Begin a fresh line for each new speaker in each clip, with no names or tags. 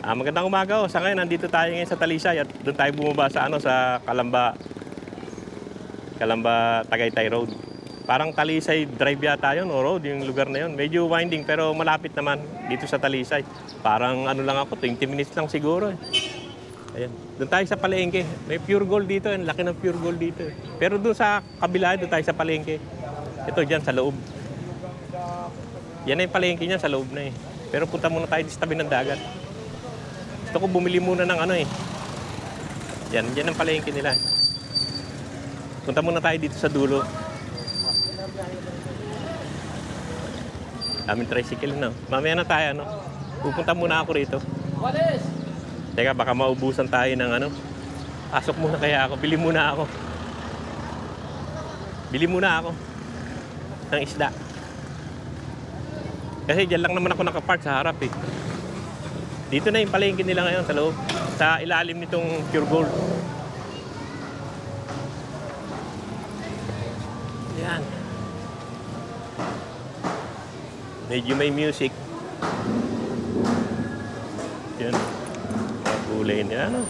Magandang umaga. Sa ngayon, nandito tayo ngayon sa Talisay at doon tayo bumaba sa sa Calamba Tagaytay Road. Parang Talisay Drive yata yun o road, yung lugar na yun. Medyo winding pero malapit naman dito sa Talisay. Parang ano lang ako, 20 minutes lang siguro. Ayan. Doon tayo sa palengke. May pure gold dito. Ang laki ng pure gold dito. Pero doon sa kabila, doon tayo sa palengke. Ito dyan sa loob. Yan na yung palengke niya sa loob na eh. Pero punta muna tayo sa tabi ng dagat. Gusto ko bumili muna ng Yan ang palengke nila. Punta muna tayo dito sa dulo. Daming tricycle na. Mamaya na tayo, Pupunta muna ako rito. Teka, baka maubusan tayo ng Pasok muna kaya ako. Bili muna ako ng isda. Kasi dyan lang naman ako nakapark sa harap eh. Dito na yung palengke nila ngayon sa loob. Sa ilalim nitong pure gold. Yan. Medyo may music. Yan. Mga gulay nila,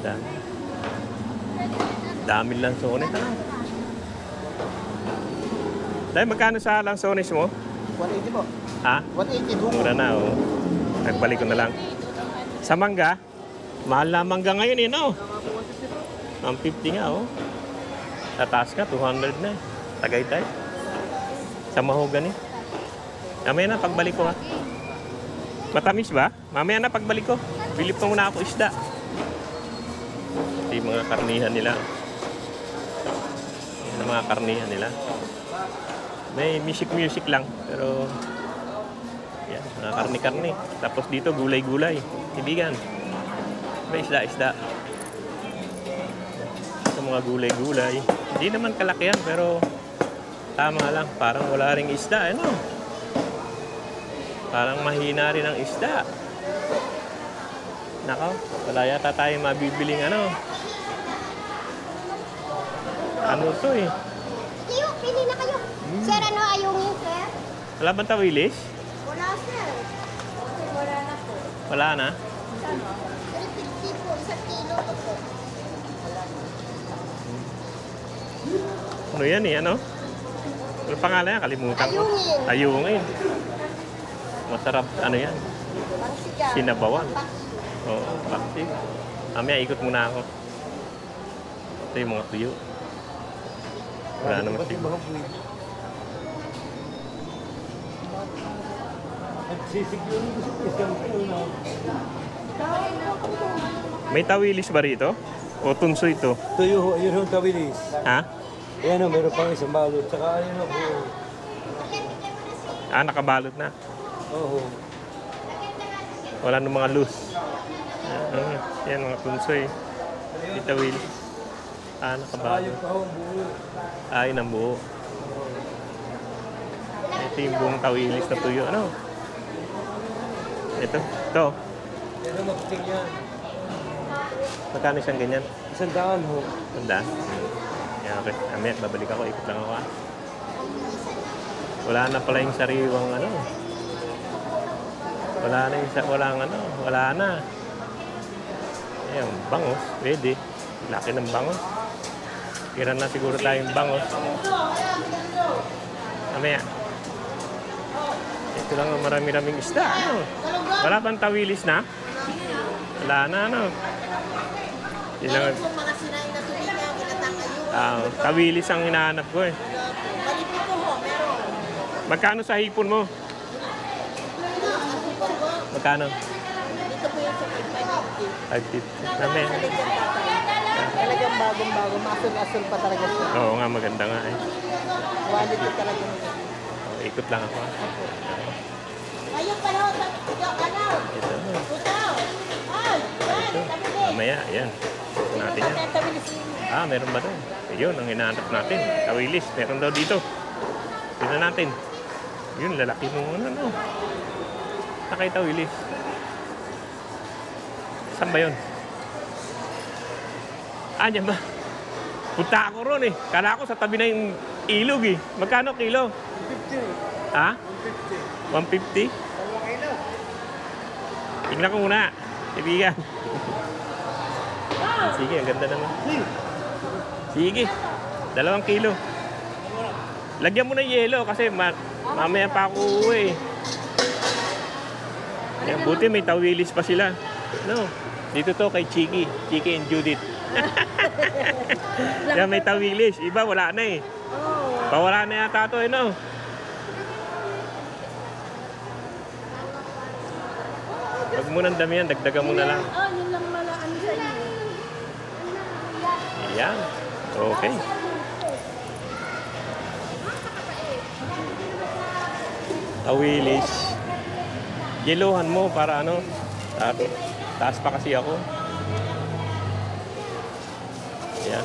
Dami. Dami lansones, Dahil magkano sa lansones mo?
180 po.
Ha?
180 dungo.
Mura na, Nagbalik ko na lang. Sa mangga, mahal na mangga ngayon, 150 nga, Tataas ka, 200 na. Tagaytay. Sa mahogany. Mamaya na, pagbalik ko, Matamis ba? Mamaya na, pagbalik ko. Bilip ko muna ako isda. Ito yung mga karnihan nila. Yan ang mga karnihan nila. May music lang, pero yan, mga karni-karni. Tapos dito, gulay-gulay. Ibigan. May isda-isda. Ito mga gulay-gulay. Hindi naman kalakihan, pero tama lang. Parang wala ring isda, Parang mahina rin ang isda. Nako, wala yata tayong mabibiling Ano to eh?
Tiyo, pili na kayo. Sir, ayungin, sir?
Wala bang tawilis?
Wala, sir. Wala na po.
Wala na?
350 po, 1 kilo po.
Ano yan Ano pangalan yan? Kalimutan ko. Ayungin. Masarap, yan? Sinabawan. Oo, paksig. Mamaya, ikot muna ako. Ito yung mga tuyo. Wala naman siguro. May tawilis ba rito? O tunso ito?
Tuyo, yun yung tawilis.
Ha?
Ayan meron pang isang balot. Tsaka buo.
Nakabalot na.
Oo.
Wala nang mga loose. Yan, mga tunso eh. May tawilis. Nakabalot. Ayun ang buo. Ito yung buong tawilis na tuyo. Ito.
Yan ang makiting yan.
Magkano siyang ganyan?
100 ho.
100? Yan, okay. Amaya, babalik ako. Ikot lang ako Wala na pala yung sariwang Wala na. Ayan, bangos. Pwede. Laki ng bangos. Tira na siguro tayong bangos. Amaya. Ito lang ang marami-raming isda. Wala bang tawilis na? Wala na, Yun lang.
Mga sinain na tubig na kinatang
Tawilis ang hinahanap ko eh.
Malipit po ho, meron.
Magkano sa hipon mo? Magkano?
Dito po yung sa
550. Nami.
Talagang bagong-bago. Masul-asul pa talaga siya.
Oo nga, maganda nga eh.
Quality talaga.
Ikot lang ako.
Ayun pala ho,
Ito. Ito. Mamaya, ayan. Ito natin yan. Meron ba doon? Ayun, ang hinahanap natin. Tawilis. Meron daw dito. Tignan natin. Yun, lalaki mo Nakay tawilis. Saan ba yun? Diyan ba? Punta ako ron eh. Kala ko sa tabi na yung ilog eh. Magkano kilo?
150.
Ha?
150.
150? Tignan ko muna. Kaibigan. Sige, ang ganda naman. Sige. 2 kilo. Lagyan mo ng yelo kasi mamaya pa ako uuwi. Yan, buti may tawilis pa sila. No. Dito to kay Chiki. Chiki and Judith. Yan, may tawilis. Iba, wala na eh. Pawala na yata ito eh, no? Huwag mo nang dami yan, dagdagan mo na lang.
Yun lang malaan sa iyo.
Ayan. Okay. Tawilis. Yeluhan mo para ano? Taas pa kasi ako. Ayan.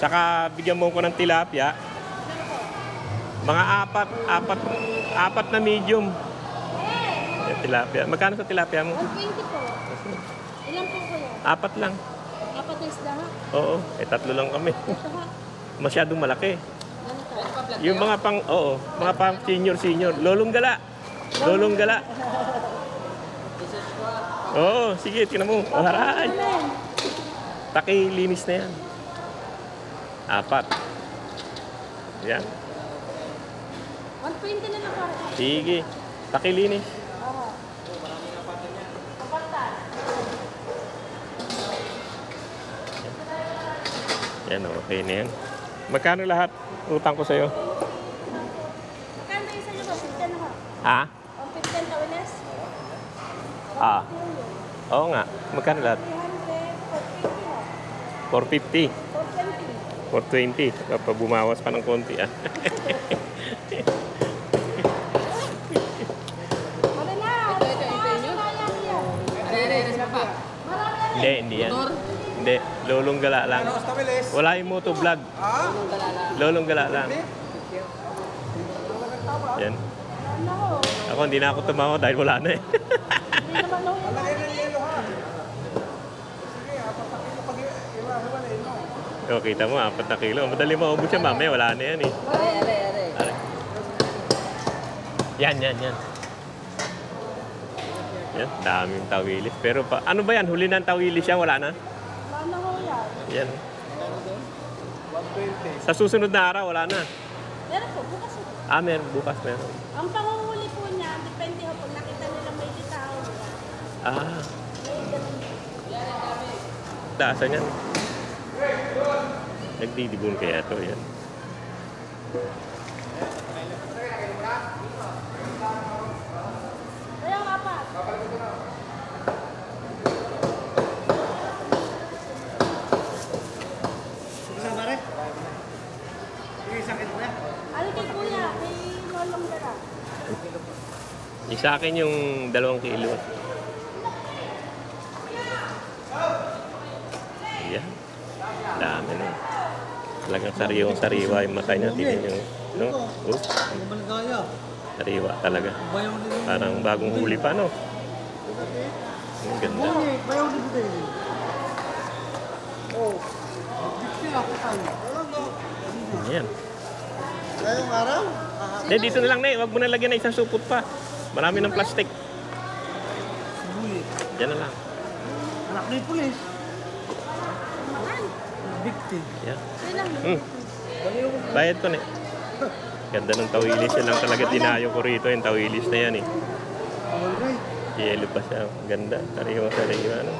Saka bigyan mo ko ng tilapia. Mga apat na medium. Ayan, tilapia. Magkano sa tilapia mo?
120 po. Ilan po kayo?
4 lang.
4 isda ha?
Oo, 3 lang kami.
Ito ha?
Masyadong malaki.
Ganito.
Yung mga mga pang senior. Lolong gala. Oo, sige, tingnan mo. Aray. Takilinis na yan. 4. Yan.
120 na lang para.
Sige. Takilinis. Yan, okay na yan. Magkano lahat? Utang ko sa'yo.
Magkano yung sa'yo ba? 15 na ha?
Ha?
15 tawilis?
Ah. Oo nga. Magkano lahat? 450. 420. Kapag bumawas pa ng konti, ah.
Wala na!
Hindi yan. Hindi. Lolong gala lang. Wala yung motovlog. Lolong gala lang. Yan. Ako, hindi na ako tumawa dahil wala na eh.
Hindi naman no.
O, kita mo, 4 na kilo. Madali maubos siya, mamaya. Wala na yan eh. Are. Yan. Yan, daming tawilis. Pero ano ba yan? Huli ng tawilis siya, wala na?
Wala na ho yan.
Yan. Sa susunod na araw, wala na.
Meron po, bukas po.
Meron. Bukas meron.
Ang panguhuli po niya, depende ho pag nakita nila may litaw.
Taasan yan. Nagdidibon kaya ito. Yan.
Kaya nga pa. Ano kay kuya? Kay Lolong Dara.
Sa akin yung 2 kilo. Yan. Dami na. Talagang sariwa yung mata niya. Tingnan nyo. No? Oh. Sariwa talaga. Parang bagong huli pa, no? Ang ganda. Yan.
Ngayong araw?
Hindi, dito na lang na eh. Huwag mo na lagyan na isang supot pa. Marami ng plastic. Yan na lang.
Anak ni pulis. Victim.
Yan. Bayad ko na eh. Ganda ng tawilis. Yan lang talaga dinayo ko rito. Yung tawilis na yan eh. Yelo pa siya. Ganda. Sariwa. No?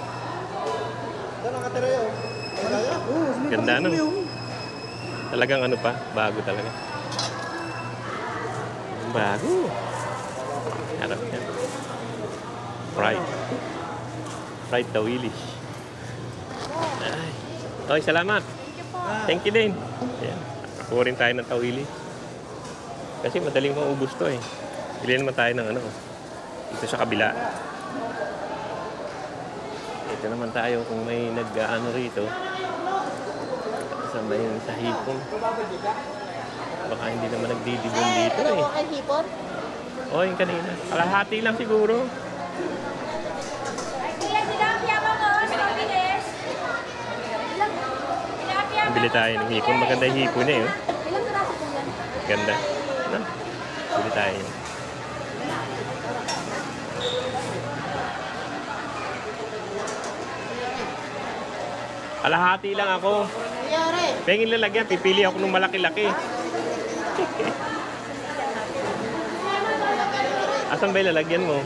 Saan nakatira yun?
Ganda no? Talagang ano pa. Bago talaga. Bago. Harap yan. Fried tawilis. Ay. Okay, salamat. Thank you din. Ayan. Nakuha rin tayo ng tawilis. Kasi madaling maubos to eh. Bili naman tayo ng ano. Dito sa kabila. Ito naman tayo kung may nag-ano rito. Sa may sa hipon. Baka hindi naman nagdidibon dito eh.
Kay hipon?
O, yung kanina. Kalahati lang siguro. Bili tayo ng hipon. Maganda yung hipon niya eh.
Ilang piraso po yan?
Ganda. No? Bili tayo. Kalahati lang ako.
Yore.
Pengin lalagyan, pipili ako ng malaki-laki. Asan ba ilalagyan mo?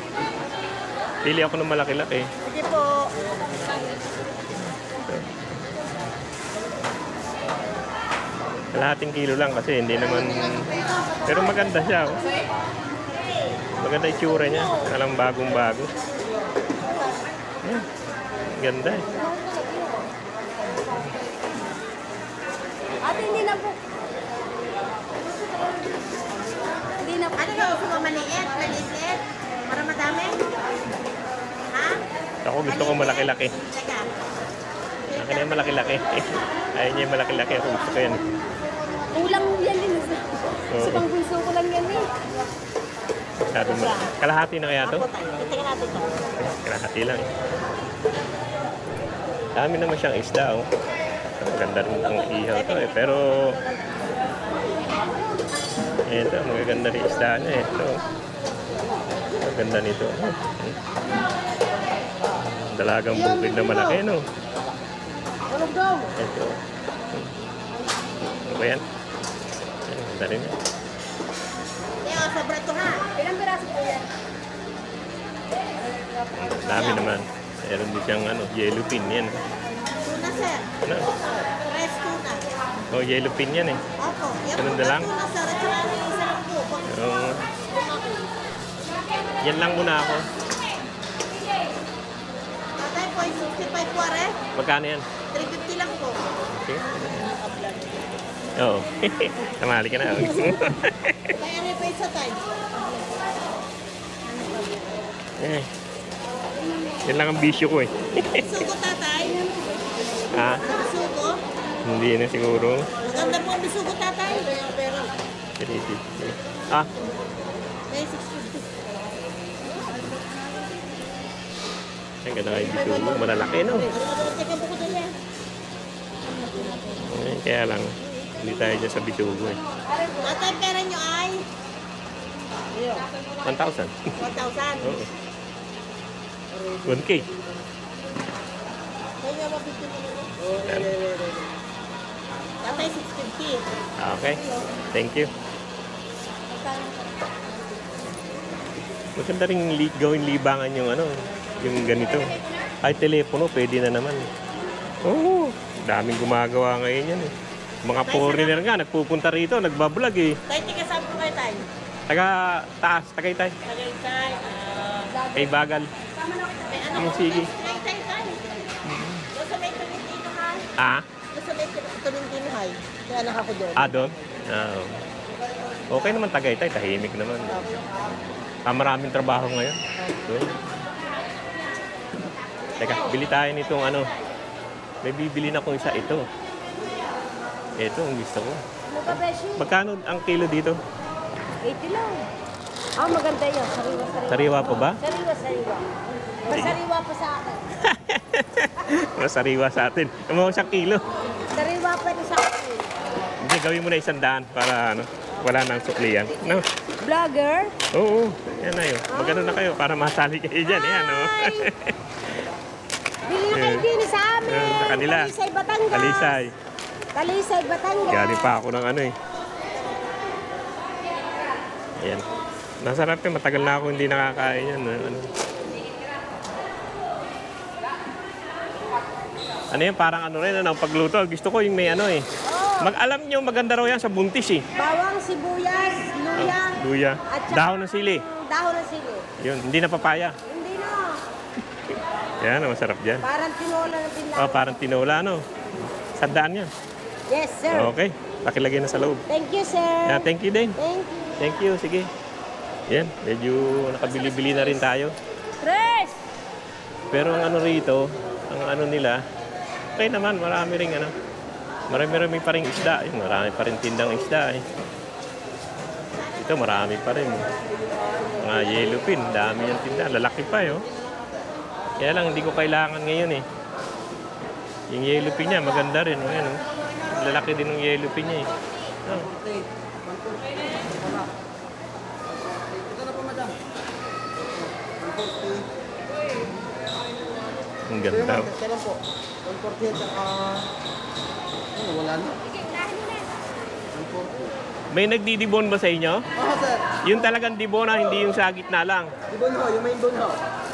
Pili ako ng malaki-laki.
Sige po.
Kalahating kilo lang kasi hindi naman... Pero maganda siya. Oh. Maganda yung tsura niya. Alam bagong-bago. Ganda eh.
Ate, hindi na po. Hindi na po. Ano na gusto mo? Maliit? Maliit? Para madami? Ha?
Ako gusto ko malaki-laki.
Teka.
Akin na yung malaki-laki. Ayaw niya yung malaki-laki. Ako gusto ko yan.
Kulang yan din.
Oo.
Sa pangbunso ko lang yan eh.
Kalahati na kaya to?
Ako tayo. Tingnan natin to.
Kalahati lang eh. Dami naman siyang isda oh. Maganda rin ang ihaw to eh. Pero ito, magaganda rin isda niya eh. Ito. Maganda nito. Dalagang bukid na malaki no.
Tulog daw.
Ito. Ano ba yan? Maganda rin yan.
Kaya sobra ito ha. Ilang piraso po yan?
Dami naman. Meron din siyang ano, yellow pin yan.
Tuna sir.
Ano?
Fresh tuna.
Oh, yellow pin yan eh.
Opo. Yan
Ganun
po
na lang?
tuna sir. At saka isa lang po.
Yan lang muna ako.
Tatay po yung 65 po are.
Magkano yan?
350 lang po.
Okay. Oo. Tamali ka na.
Kaya ano pa isa tayo?
Eh. Yan lang ang bisyo ko eh.
Bisugo tatay.
Ha?
Bisugo.
Hindi na siguro.
Maganda po ang bisugo tatay. Pero
350. Ah,
may 650.
ang ganda kayo bisyo mo. Malalaki no?
Teka po ko doon yan.
Eh, kaya lang, hindi tayo dyan sa bisugo eh.
Tatay, pera nyo ay
1,000.
1,000.
Oo. 1K.
Kaya mabiti mo nila.
Yan.
Tatay, 650.
Okay. Thank you. Maganda rin gawin libangan yung ano, yung ganito. Ay, telepono, pwede na naman. Oo. Daming gumagawa ngayon yan eh. Mga foreigner nga, nagpupunta rito, nagbablog eh.
Tay, tika saan po kayo tayo?
Taga taas, Tagaytay.
Tagaytay.
Kay Bagal.
May ano
Yung
ko
sige.
Tagaytay tayo. Doon sa may Tolentino High.
Ah?
Doon sa may Tolentino High. Kaya anak ako doon.
Ah, doon? Ah, oo. Okay naman Tagaytay, tahimik naman. Maraming trabaho ngayon. Doon. Teka, bili tayo nitong ano. May bibili na kong isa ito. Ito ang gusto ko.
Ano ka, Beshi?
Magkano ang kilo dito?
80 lang. Ah, maganda yun. Sariwa.
Sariwa pa ba?
Sariwa. Masariwa pa sa akin.
Masariwa sa atin. Kumawang 1 kilo.
Sariwa pa ito sa akin.
Hindi, gawin mo na 100 para ano, wala nang suklian. No?
Vlogger?
Oo, yan na yun. Magano na kayo para masali kayo dyan. Yan, no?
Bili na kayo din sa amin.
Sa kanila.
Talisay, Batangas.
Talisay.
Talisay, Batangas.
Galing pa ako ng ano eh. Ayan. Masarap yun. Matagal na ako hindi nakakain yan. Ano. Ano yan? Parang ano rin, ano, pagluto. Gusto ko yung may ano eh. Mag-alam nyo, maganda raw yan sa buntis eh.
Bawang, sibuyas, luya.
Luya.
At saka
Dahon ng sili.
Dahon ng sili.
Yun, hindi na papaya.
Hindi na.
Yan, masarap dyan.
Parang tinola na pinla.
Oh, parang tinola, no? Sandaan yan.
Yes, sir.
Okay. Pakilagay na sa loob.
Thank you, sir.
Yeah, thank you din.
Thank you.
Thank you, sige. Yan, medyo nakabili-bili na rin tayo.
Tres!
Pero ang ano rito, ang ano nila, okay naman, marami rin ano. Marami pa rin isda. Marami pa rin tindang isda eh. Ito marami pa rin. Mga yellowfin, dami yung tinda. Lalaki pa eh. Oh. Kaya lang, hindi ko kailangan ngayon eh. Yung yellowfin niya, maganda rin. Oh. Ayan, oh. Lalaki din yung yellowfin niya eh. Oh. Ang ganda.
Kailan po? 140 at saka... Ano, wala na. 140.
May nagdidibon ba sa inyo?
Oo, sir.
Yung talagang dibon na, hindi yung sa gitna lang.
Ibon ho, yung main bone ho.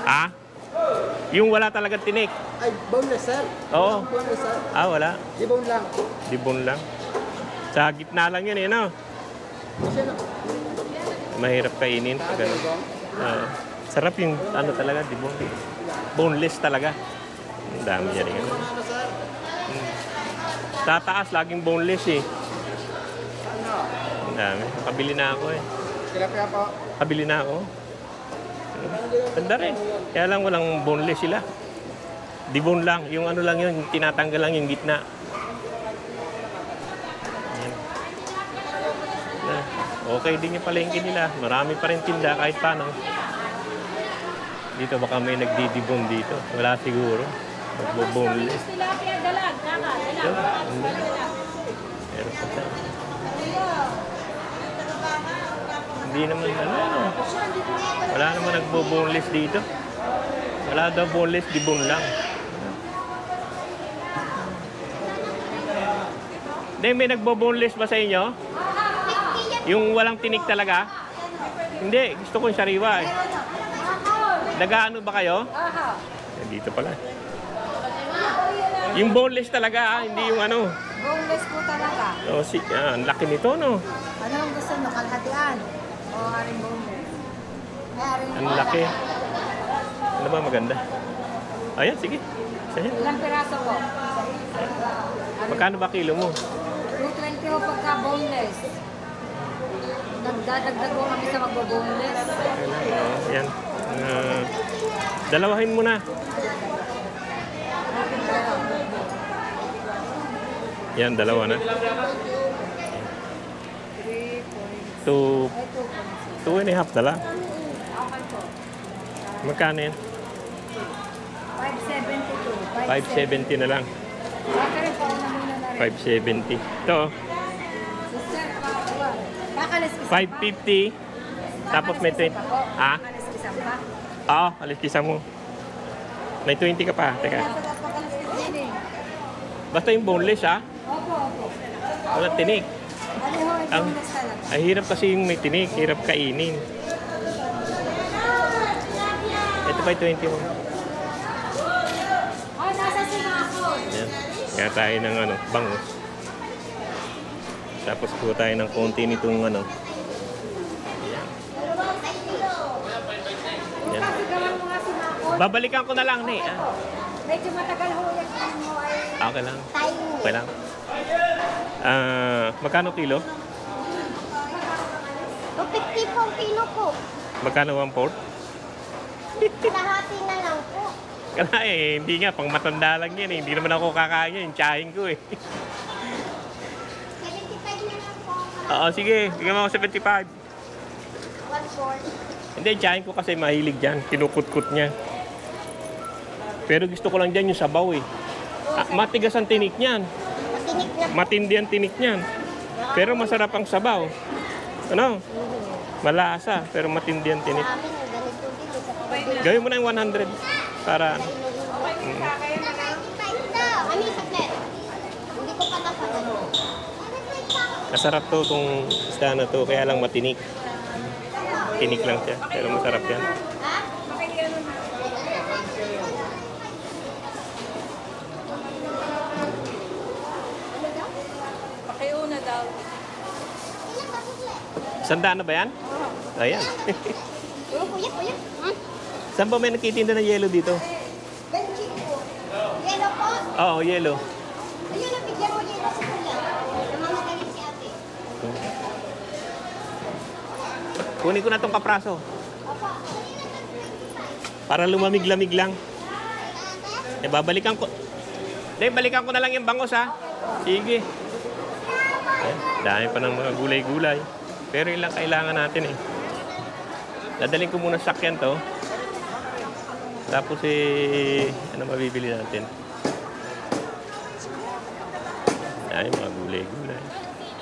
Ha? Yung wala talagang tinik.
Ay, boneless, sir.
Oo.
Boneless, sir.
Wala.
Ibon lang.
Dibon lang. Sa gitna lang yun eh, no?
Kasi na.
Mahirap kainin. Pag ano. Sarap yung ano talaga, dibon. Boneless talaga. Ang dami yan. Ano.
Ano, sir?
Sa taas, laging boneless eh.
Ano?
Ang dami. Kabili na ako eh.
Tilapia po.
Kabili na ako. Ganda rin. Kaya lang walang boneless sila. Dibon lang. Yung ano lang yun, tinatanggal lang yung gitna. Ayan. Okay din yung palengke nila. Marami pa rin tinda kahit paano. Dito baka may nagdidibon dito. Wala siguro. Magbo-boneless.
Tilapia dalag, kaka,
Ito, hindi. Meron pa tayo. Hindi naman ano. Wala naman nagbo-boneless dito. Wala daw boneless, dibon lang. Hindi, may nagbo-boneless ba sa inyo? Yung walang tinik talaga? Hindi, gusto ko yung sariwa eh. Nag-ano ba kayo? Dito pala. Yung boneless talaga, hindi yung ano.
Boneless po talaga.
Ang laki nito, no?
Ano ang gusto nyo? Kalhatian? O haring boneless?
Ang laki. Ano ba maganda? Ayan, sige. Sige.
Ilang piraso po?
Magkano ba kilo mo?
220 po pagka boneless. Nagdadagdag po kami sa magbo-boneless.
Ayan. Dalawahin mo na. Yan, dalawa na. 2.5 na lang. Magkano yan?
572.
570 na lang.
Baka rin po ako na muna na rin.
570. Ito,
Sister, bakalis isa pa.
550. Tapos may 20. Ha?
Bakalis isa pa.
Oo, alis kisa mo. May 20 ka pa. Teka.
Bakalis isa din eh.
Basta yung boneless, ha?
Opo, opo.
Walang tinik.
Ano ho,
Ang,
boneless talaga.
ay hirap kasi yung may tinik. Hirap kainin. Ito pa yung 20 mo.
Ay, nasa sinako.
Yan. Kaya tayo ng ano, bangus. Tapos po tayo ng konti nitong ano. Yan. Yan.
Kasi gawin mo nga sinako.
Babalikan ko na lang, ne.
Medyo matagal ho yan kung mo ay
Okay lang.
tayo.
Okay lang. Magkano kilo?
250 po ang kilo po.
Magkano 1/4?
Kalahati na lang po.
Kaya hindi nga, pang matanda lang yan eh. Hindi naman ako kakain yan, tsahin ko eh.
75 na lang po.
Oo, sige, bigyan mo ako 75.
1/4.
Hindi, tsahin ko kasi mahilig dyan. Kinukut-kut niya. Pero gusto ko lang dyan yung sabaw eh. Matigas ang tinik niyan.
Matinik na po.
Matindi ang tinik niyan. Pero masarap ang sabaw. Ano? Malasa, pero matindi ang tinik.
Sa amin, ganito din. Sa kapatid.
Gawin mo na yung 100 para
Ano yung saklet? Hindi ko pa napanood.
masarap to itong isda na to. Kaya lang matinik. Tinik lang siya, pero masarap yan.
Ha?
Pakiuna daw.
Sandaan na ba yan? Ayan.
Oo, kuya, kuya.
Saan ba may nakitinda ng yelo dito?
Benching po. Yellow po.
Oo, yelo.
Ayun, nabigyan mo yellow sa kuya. Namamagaling si ate.
Kunin ko na tong kapraso.
Opo.
Para lumamig-lamig lang. Eh, babalikan ko. Hindi, balikan ko na lang yung bangos, ha? Sige. Ayan, dami pa ng mga gulay-gulay. Pero ilang kailangan natin, eh. Dadalhin ko muna sa sakyan to. Tapos, ano mabibili natin? Dami mga gulay-gulay.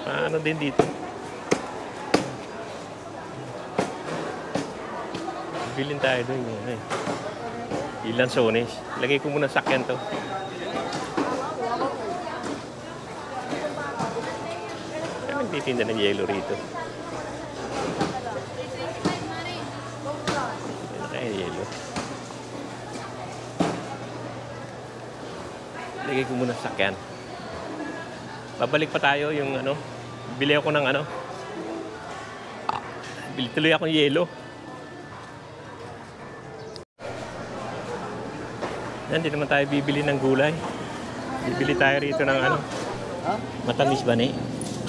Ano din dito? Bilhin tayo doon, eh. Ilan sones. Lagay ko muna sa sakyan to. Kaya nagtitinda ng yelo rito. Ano kaya yelo? Lagay ko muna sa sakyan. Babalik pa tayo yung ano. Bili ako ng ano. Bili tuloy akong yelo. Yan, di naman tayo bibili ng gulay. Bibili tayo rito ng ano.
Ha?
Matamis ba ni?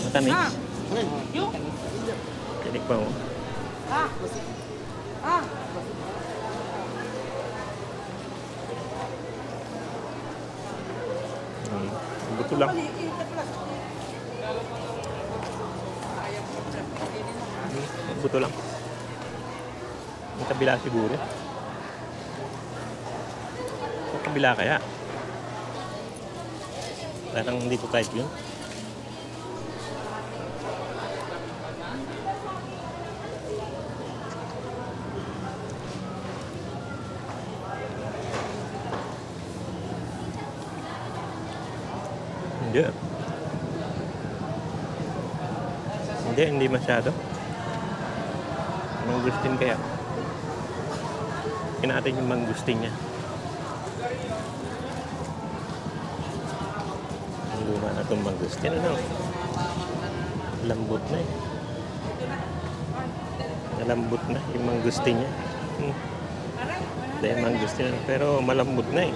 Matamis.
Ano yun?
Tinik pa mo. Buto lang. Buto lang. Ang kabila siguro. Ang kabila kaya. Parang hindi ko kahit yun. Hindi. Hindi masyado. Mangustin kaya. Natin yung mangustin niya. Ang luma na itong mangustin. Ano? Lambot na eh. Nalambot na yung mangustin niya. Hindi, mangustin na. Pero malambot na eh.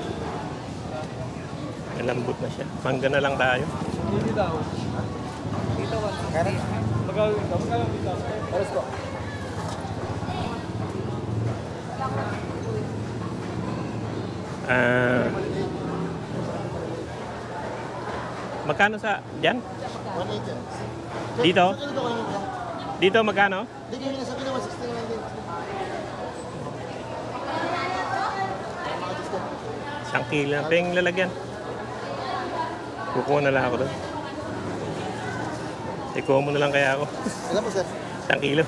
Malambot na siya. Mangga na lang tayo.
Hindi daw. Dito ba? Karan? Magkawin ka. Magkawin ka. Aras ko.
Magkano sa dyan?
180.
Dito?
Sa ganito ko lang ito.
Dito magkano?
Hindi ko sa ginawa 60 na lang din.
Isang kilo na. Peng lalagyan. Kukuha na lang ako doon. Ikuha mo na lang kaya ako.
Ano po sir?
Isang kilo.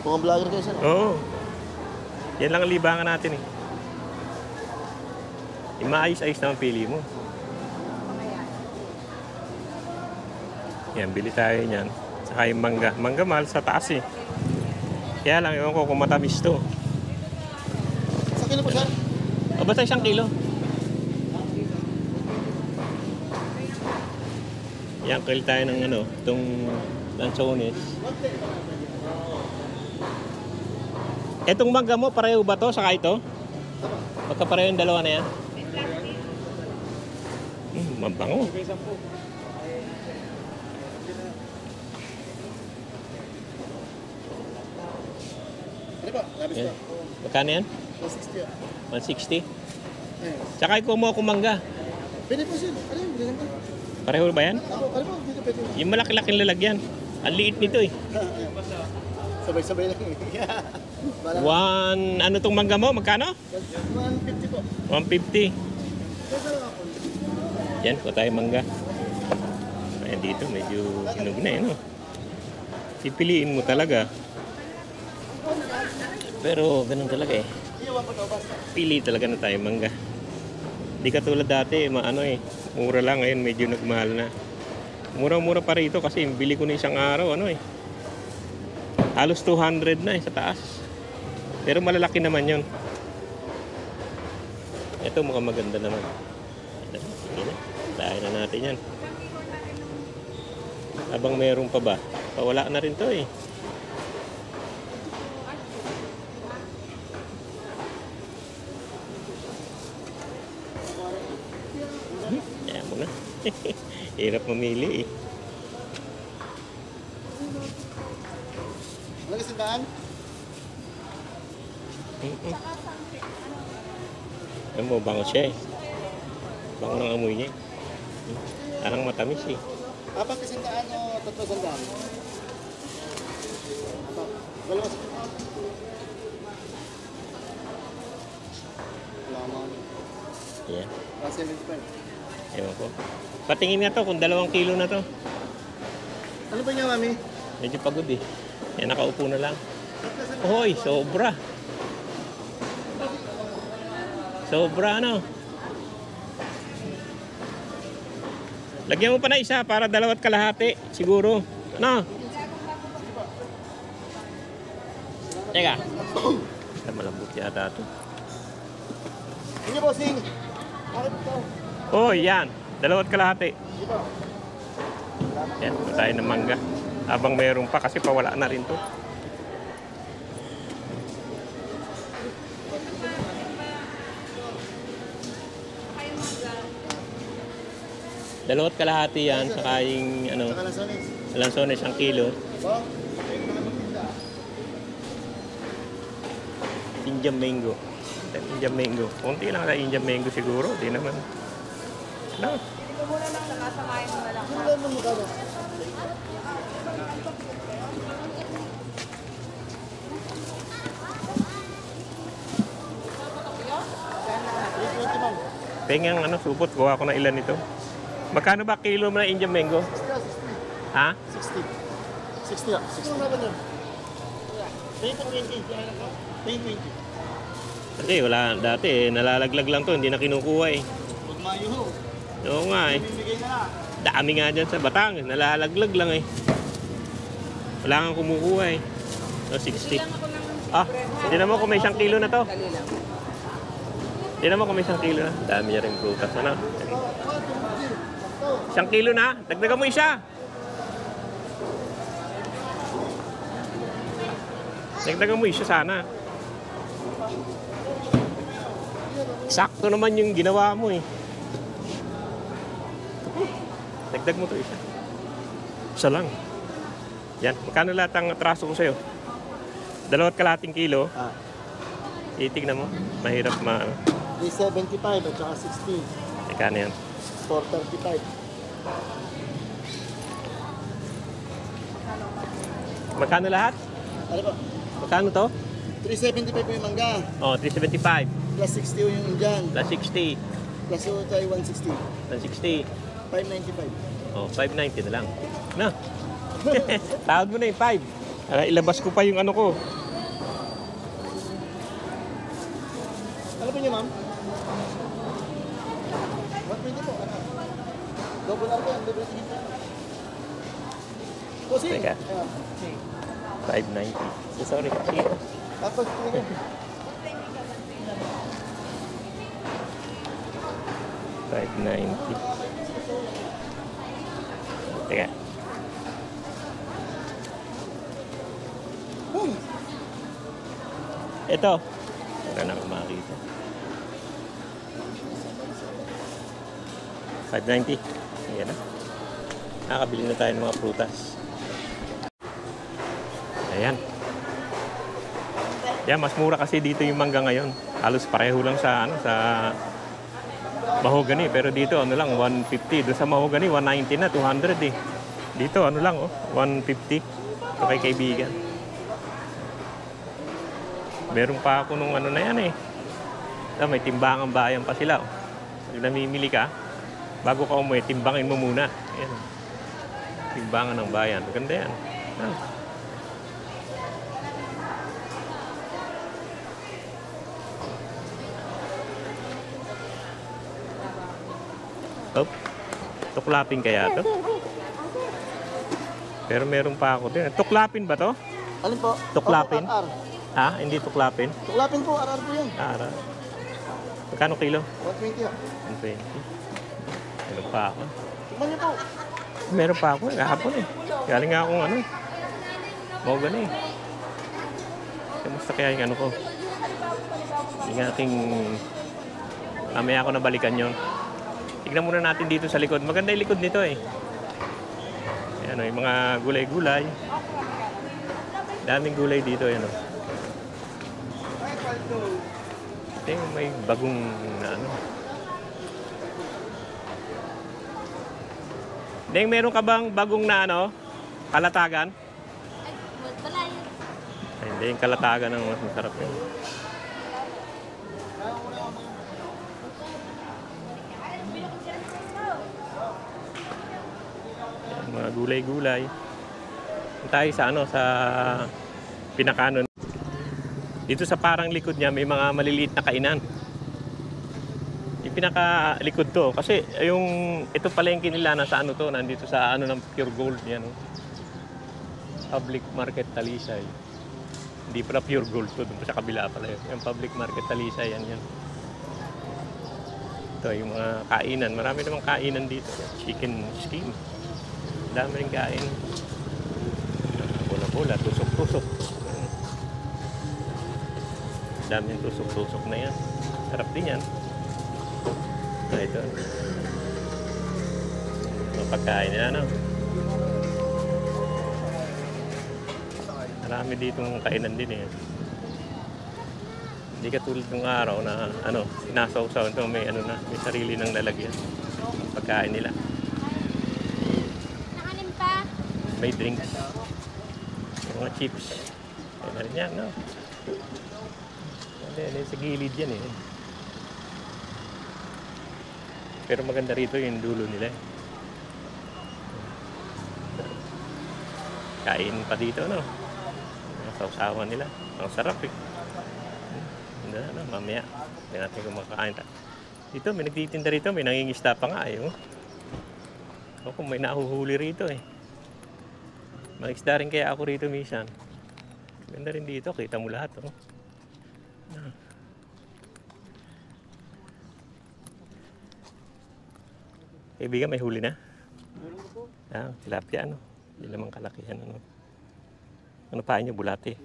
Mukhang vlogger kayo sir.
Oo. Yan lang ang libangan natin eh. Yung maayos-ayos naman pili mo. Yan, bili tayo niyan. Saka yung mangga. Mangga mahal sa taas eh. Kaya lang, ewan ko kung matamis to.
Sa kilo po sir?
O basta isang kilo. Yan, kail tayo ng ano, itong lansones. Etong mangga mo, pareho ba to? Saka ito? Magkapareho yung dalawa na yan? Mabango.
Ano po? Labis
Yan.
po.
Magkano yan?
160 ah.
160?
Ayun.
Tsaka ikaw mo akong mangga.
Pwede po sir. Ano yun? Bili lang po.
Pareho ba yan?
Ano po? Dito pwede.
Yung malaki-laking lalagyan. Ang liit nito eh.
Sabay-sabay lang eh.
Ano tong mangga mo? Magkano?
150 po.
150.
Pwede lang ako.
Yan, kuha tayo mangga. Ayan dito, medyo hinog na eh, no? Pipiliin mo talaga. Pero ganun talaga eh. Pili talaga na tayo mangga. Di katulad dati, ano eh, mura lang. Ngayon medyo nagmahal na. Mura-mura pa rito kasi bili ko na isang araw, ano eh. Halos 200 na eh sa taas. Pero malalaki naman yun. Ito mukhang maganda naman. Sige na, tayo na natin yan. Habang meron pa ba? Pawala na rin to eh. Kaya mo na. Hirap mamili eh.
Lagi sandaan?
Alam mo, bango siya eh. Bango ng amoy niya eh. Parang matamis eh.
Apat kasi sandaan o 3 sandaan? Wala kasi. Wala mo.
Yan.
Kasi 75.
Ewan ko. Patingin nga to kung 2 kilo na to.
Ano ba niya, mami?
Medyo pagod eh. Yan, nakaupo na lang. Hoy, sobra. Sobra ano. Lagyan mo pa na isa para 2 kalahati siguro. No? Teka. Ito malambot yata ito.
Sige, bossing. Bakit ito?
Oh, yan. 2 kalahati. Yan, ito tayo ng mangga. Habang mayroon pa kasi pawala na rin to. Dalawat kalahati yan, saka yung ano, lansones 1 kilo. Indian mango. Indian mango. Kunti lang sa Indian mango siguro. Di naman. Ano?
Hindi ko muna lang nakasamahin mo na lang.
Pengang ano, supot. Gawa ko na ilan ito. Magkano ba kilo mo na Indian mango?
60.
Ha?
60. 60. 60 naman yun. 20.
Kasi wala dati. Nalalaglag lang to. Hindi na kinukuha eh.
Huwag mayo ho.
Oo nga eh.
Mimigay na lang.
Dami nga dyan sa Batangas. Nalalaglag lang eh. Wala kang kumukuha eh. So, 60. Ah, hindi naman kung may 1 kilo na to. Hindi naman kung may 1 kilo na. Dami niya rin prutas. Ano? 1 kilo na. Dagdagan mo isa. Dagdagan mo isa sana. Sakto naman yung ginawa mo eh. Dagdag mo to isa. Isa lang. Yan. Magkano lahat ang atraso ko sa'yo? 2 kalahating kilo.
Ah.
Titignan mo. Mahirap
375 at saka 60.
Magkano yan?
435.
Magkano lahat?
Ano po?
Magkano to?
375 po yung mangga.
Oh, 375.
Plus 60 yung Indian.
Plus 60.
Plus yung tayo 160.
160.
595.
Oh, 590 na lang. Na. Tawad mo na yung 5. Ilabas ko pa yung ano ko.
Ano po niyo, ma'am? 120 po. Ano? Double R po yan. Double R. Bossing.
Teka.
Ayan.
590. Sorry. Sige.
Tapos, tingnan.
590. Teka. Ito. Wala na akong makakita. 590. Ayan na. Nakakabili na tayo ng mga prutas. Ayan. Yan, mas mura kasi dito yung mangga ngayon. Halos pareho lang sa ano, sa mahogany, pero dito ano lang 150. Doon sa mahogany 190 na, 200 eh. Dito ano lang oh, 150. So kay kaibigan. Meron pa ako nung ano na yan eh. May timbangang bayan pa sila oh. Pag namimili ka, bago ka umuwi, timbangin mo muna. Ayan. Timbangan ng bayan. Maganda yan. Oh, tuklapin kaya to? Pero meron pa ako din. Tuklapin ba to?
Alin po?
Tuklapin?
RR.
Ha? Hindi tuklapin?
Tuklapin po, RR po yan.
Ara. Magkano kilo?
120 po.
120. Meron pa ako.
Tingnan niyo po.
Meron pa ako. Kahapon eh. Galing nga akong ano. Mahogany eh. Kamusta kaya yung ano ko? Yung aking... Mamaya ako nabalikan yun. Tignan muna natin dito sa likod. Maganda yung likod nito eh. Ayan o, yung mga gulay-gulay. Daming gulay dito. Ayan o. Ito yung may bagong na ano. Deng, meron ka bang bagong na ano? Kalatagan? Ay, hindi, yung kalatagan ang mas masarap yun. Mga gulay-gulay. Tayo sa ano, sa pinakanon. Dito sa parang likod niya may mga maliliit na kainan. pinaka-likod to. Kasi yung ito palengke nila nasa ano to, nandito sa ano ng Pure Gold yan. Oh. Public Market Talisay. Hindi pala Pure Gold to, doon sa kabila pala yun. Yung Public Market Talisay, yan yan. Ito yung mga kainan. Marami namang kainan dito. Chicken skin. Dami rin kain. Bola-bola, tusok-tusok. Dami yung tusok-tusok na yan. Sarap din yan. Ito. Mga pagkain nila, no? Marami ditong kainan din eh. Hindi katulad ng araw na ano, sinasaw-saw ito, may ano na, may sarili ng lalagyan. Pagkain nila.
Nakalim pa.
May drinks. May mga chips. Kaya na rin yan, no? Hindi, sa gilid yan eh. Pero maganda rito yung dulo nila eh. Kain pa dito, no? Sausawan nila. Ang sarap eh. Hindi na, mamaya. Hindi natin kumakain. Dito, may nagtitinda rito. May nangingista pa nga eh. Oh. O, kung may nahuhuli rito eh. Mag-isda rin kaya ako rito minsan. Ganda rin dito. Kita mo lahat. Oh. Kaibigan, may huli na? Ah, tilapia ano. Hindi naman kalakihan ano. Ano pa niyo, bulate?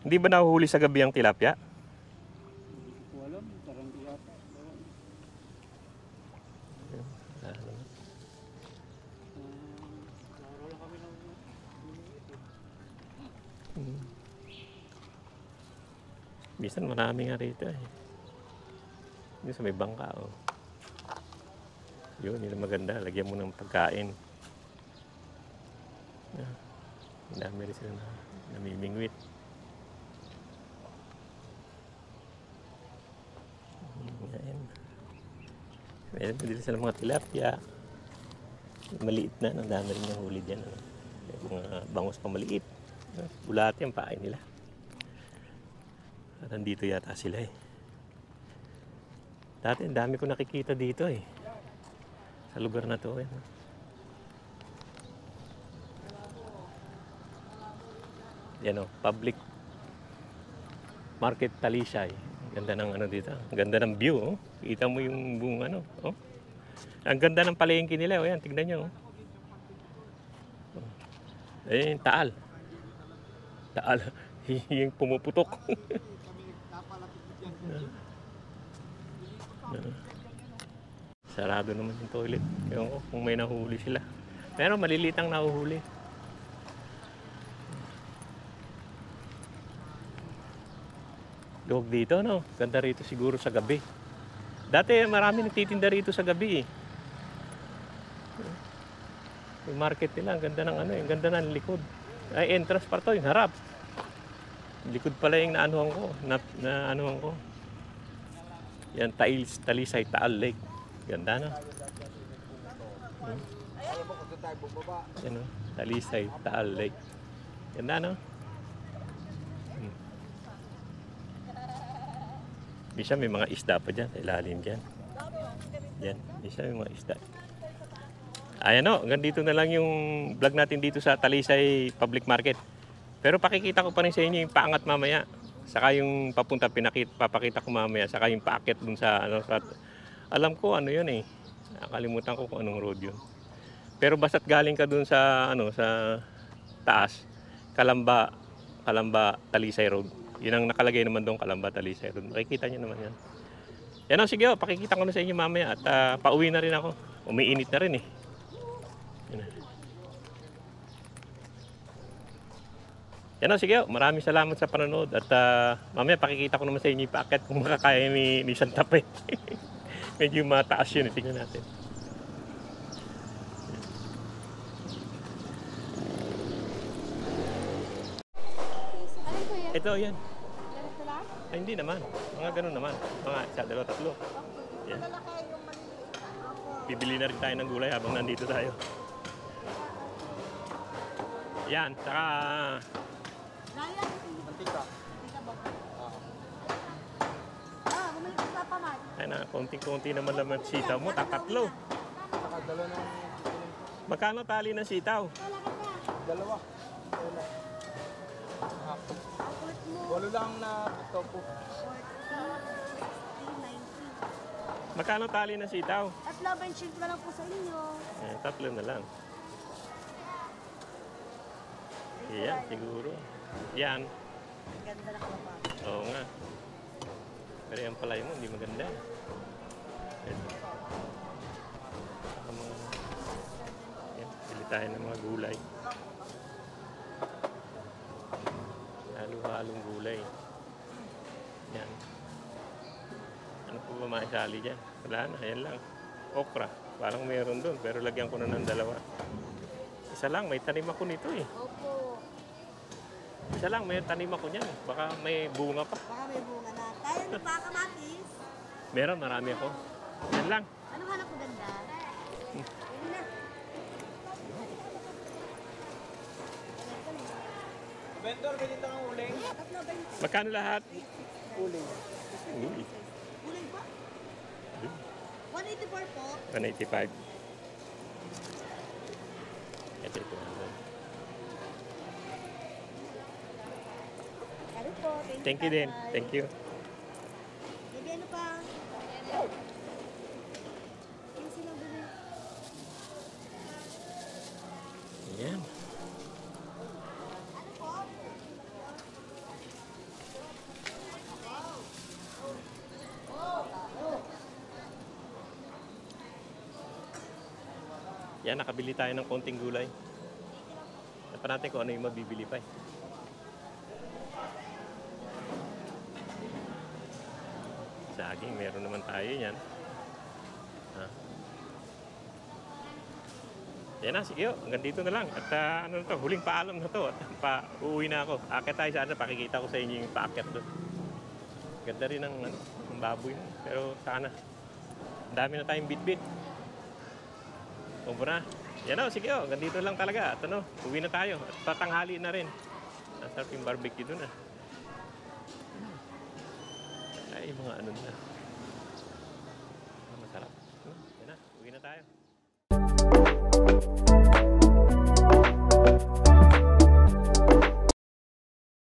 Hindi ba nahuhuli sa gabi ang tilapia?
Walang, parang tilapia.
Minsan marami nga rito eh. Yun sa may bangka oh. Yun, yun maganda. Lagyan mo ng pagkain. Ang dami rin sila na namimingwit. Ayan. Meron din sila mga tilapia. Maliit na. Ang dami rin yung huli dyan. Ano? Mga bangus pa maliit. Bulate ang pain nila. At nandito yata sila eh. Dati ang dami ko nakikita dito eh. Sa lugar na to eh. Yan o, Public Market Talisay. Ganda ng ano dito. Ganda ng view oh. Kita mo yung buong ano. Oh. Ang ganda ng palengke nila. Oh, yan, tignan nyo. Oh. Ayun, taal. Taal. Yung pumuputok. Sarado naman yung toilet. Ewan ko kung may nahuhuli sila. Pero maliliit ang nahuhuli. Luwag dito, no? Ganda rito siguro sa gabi. Dati marami nagtitinda rito sa gabi eh. Yung market nila, ang ganda ng ano, yung ganda ng likod. Ay, entrance pa to, yung harap. Likod pala yung naanuhan ko, naanuhan ko. Yan, Talisay, Taal Lake. Ganda, no? Yan, no? Talisay, Taal Lake. Ganda, no? Bisa may mga isda pa dyan, sa ilalim dyan. Yan, bisa may mga isda. Ayan, no? Hanggang dito na lang yung vlog natin dito sa Talisay Public Market. Pero pakikita ko pa rin sa inyo yung paangat mamaya. Saka yung papunta, papakita ko mamaya. Saka yung paakyat dun sa, ano, sa, alam ko ano yun eh. Nakalimutan ko kung anong road yun. Pero basta't galing ka dun sa, ano, sa taas, Kalamba, Talisay Road. Yun ang nakalagay naman doon, Kalamba, Talisay Road. Makikita nyo naman yan. Yan o, sige o, pakikita ko na sa inyo mamaya. At pauwi na rin ako. Umiinit na rin eh. Yan. Yan o, sige o. Maraming salamat sa panonood. At mamaya pakikita ko naman sa inyo yung paakyat kung makakaya ni Santa Fe. Medyo mataas yun. Tingnan natin. Ito, yan. Ay, hindi naman. Mga ganun naman. Mga isa, dalawa, tatlo. Yan. Bibili na rin tayo ng gulay habang nandito tayo. Yan, saka...
Mantika.
Na, konting-konti naman naman sitaw mo, takatlo.
Saka dala ng
Magkano tali ng sitaw?
dalawa. Wala. Ah,
Outlet mo.
walo lang na topo.
40, 60, 90.
Magkano tali ng sitaw?
At love and shield na lang po sa inyo.
Tatlo na lang. Yan, siguro. Yan.
Ang ganda na kalabang.
Oo nga. Pero yung palay mo, hindi maganda. Ito. Saka mga... Yan, pili tayo ng mga gulay. Halo-halong gulay. Yan. Ano po ba maisali dyan? Wala na, ayan lang. Okra. Parang meron doon, pero lagyan ko na ng dalawa. Isa lang, may tanim ako nito eh.
Opo.
Isa lang, may tanim ako niyan. Baka may bunga pa.
Baka may bunga na. Kaya niyo pa kamatis?
Meron, marami ako. Yan lang.
Anong hanap mo ganda? Pwede na.
Vendor, ganito ang uling.
Tatlo ba yung
Magkano lahat?
Uling.
Uy,
kulay ba? 184 po.
185. Ito.
Ano po?
Thank you din.
tatay.
Thank you.
Baby, ano pa? Yung sinabi.
Yan.
Ano po?
Yan, nakabili tayo ng konting gulay. Dapat natin kung ano yung mabibili pa eh. Saging, meron naman tayo yan. Ha? Yan na, sige. Hanggang dito na lang. At ano na to, huling paalam na to. At uuwi na ako. Akit tayo sana, pakikita ko sa inyo yung paakyat doon. Ganda rin ng, ng baboy. Pero sana, ang dami na tayong bit-bit. Kumpara na. Yan o, sige o. Hanggang dito lang talaga. At ano, uwi na tayo. At patanghali na rin. Nasarap yung barbecue doon ah. Ay, mga ano na. Masarap. Yan na, uwi na tayo.